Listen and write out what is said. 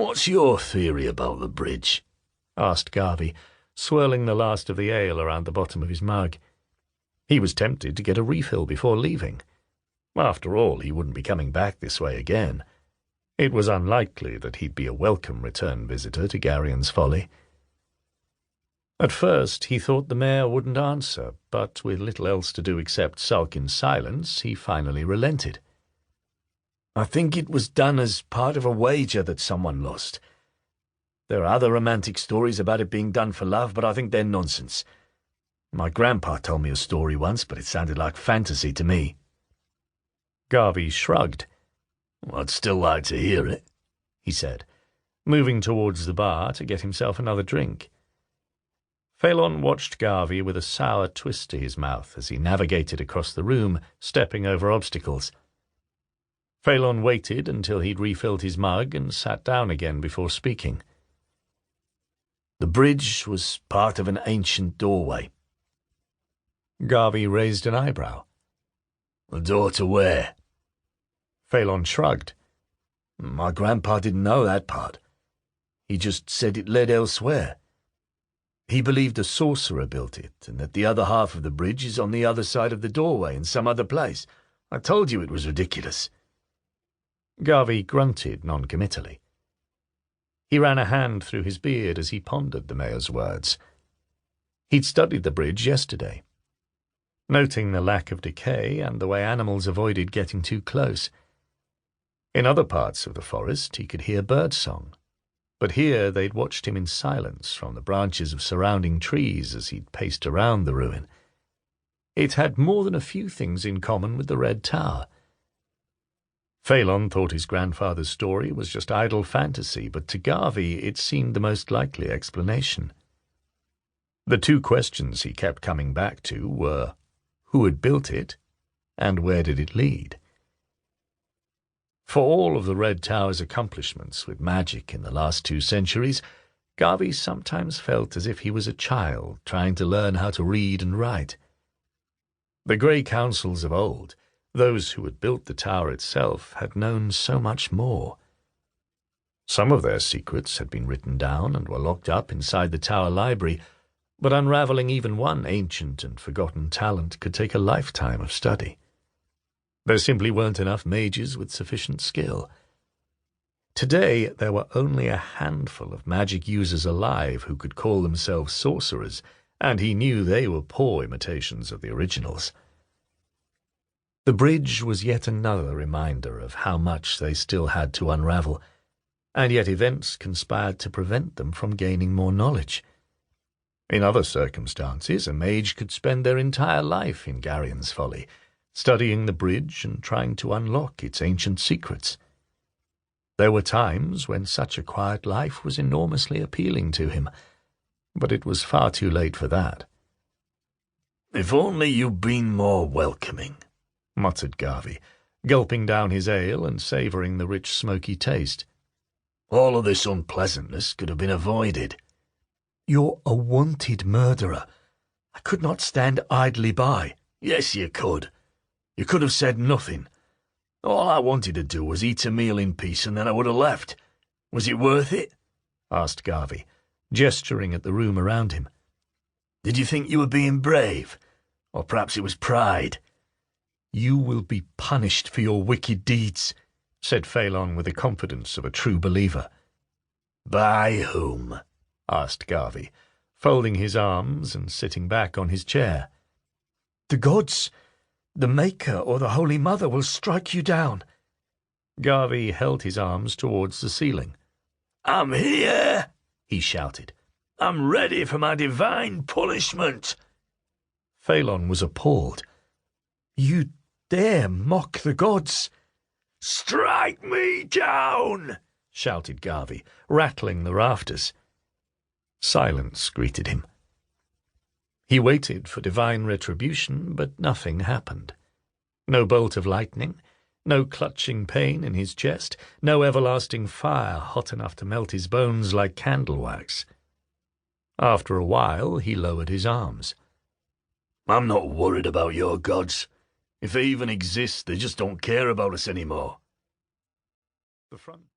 "What's your theory about the bridge?" asked Garvey, swirling the last of the ale around the bottom of his mug. He was tempted to get a refill before leaving. After all, he wouldn't be coming back this way again. It was unlikely that he'd be a welcome return visitor to Garion's Folly. At first he thought the mayor wouldn't answer, but with little else to do except sulk in silence, he finally relented. "I think it was done as part of a wager that someone lost. There are other romantic stories about it being done for love, but I think they're nonsense. My grandpa told me a story once, but it sounded like fantasy to me." Garvey shrugged. "I'd still like to hear it," he said, moving towards the bar to get himself another drink. Phelan watched Garvey with a sour twist to his mouth as he navigated across the room, stepping over obstacles. Phelan waited until he'd refilled his mug and sat down again before speaking. "The bridge was part of an ancient doorway." Garvey raised an eyebrow. "A door to where?" Phelan shrugged. "My grandpa didn't know that part. He just said it led elsewhere. He believed a sorcerer built it, and that the other half of the bridge is on the other side of the doorway in some other place. I told you it was ridiculous." Garvey grunted noncommittally. He ran a hand through his beard as he pondered the mayor's words. He'd studied the bridge yesterday, noting the lack of decay and the way animals avoided getting too close. In other parts of the forest he could hear birdsong, but here they'd watched him in silence from the branches of surrounding trees as he'd paced around the ruin. It had more than a few things in common with the Red Tower. Phelan thought his grandfather's story was just idle fantasy, but to Garvey it seemed the most likely explanation. The two questions he kept coming back to were, who had built it, and where did it lead? For all of the Red Tower's accomplishments with magic in the last 2 centuries, Garvey sometimes felt as if he was a child trying to learn how to read and write. The Grey Councils of old, those who had built the tower itself, had known so much more. Some of their secrets had been written down and were locked up inside the tower library, but unraveling even one ancient and forgotten talent could take a lifetime of study. There simply weren't enough mages with sufficient skill. Today there were only a handful of magic users alive who could call themselves sorcerers, and he knew they were poor imitations of the originals. The bridge was yet another reminder of how much they still had to unravel, and yet events conspired to prevent them from gaining more knowledge. In other circumstances, a mage could spend their entire life in Garion's Folly, studying the bridge and trying to unlock its ancient secrets. There were times when such a quiet life was enormously appealing to him, but it was far too late for that. "If only you'd been more welcoming," muttered Garvey, gulping down his ale and savouring the rich smoky taste. "All of this unpleasantness could have been avoided." "You're a wanted murderer. I could not stand idly by." "Yes, you could. You could have said nothing. All I wanted to do was eat a meal in peace, and then I would have left. Was it worth it?" asked Garvey, gesturing at the room around him. "Did you think you were being brave? Or perhaps it was pride?" "You will be punished for your wicked deeds," said Phelan with the confidence of a true believer. "By whom?" asked Garvey, folding his arms and sitting back on his chair. "The gods, the Maker or the Holy Mother will strike you down." Garvey held his arms towards the ceiling. "I'm here," he shouted. "I'm ready for my divine punishment." Phelan was appalled. "You dare mock the gods?" "Strike me down!" shouted Garvey, rattling the rafters. Silence greeted him. He waited for divine retribution, but nothing happened. No bolt of lightning, no clutching pain in his chest, no everlasting fire hot enough to melt his bones like candle wax. After a while he lowered his arms. "I'm not worried about your gods. If they even exist, they just don't care about us anymore." The front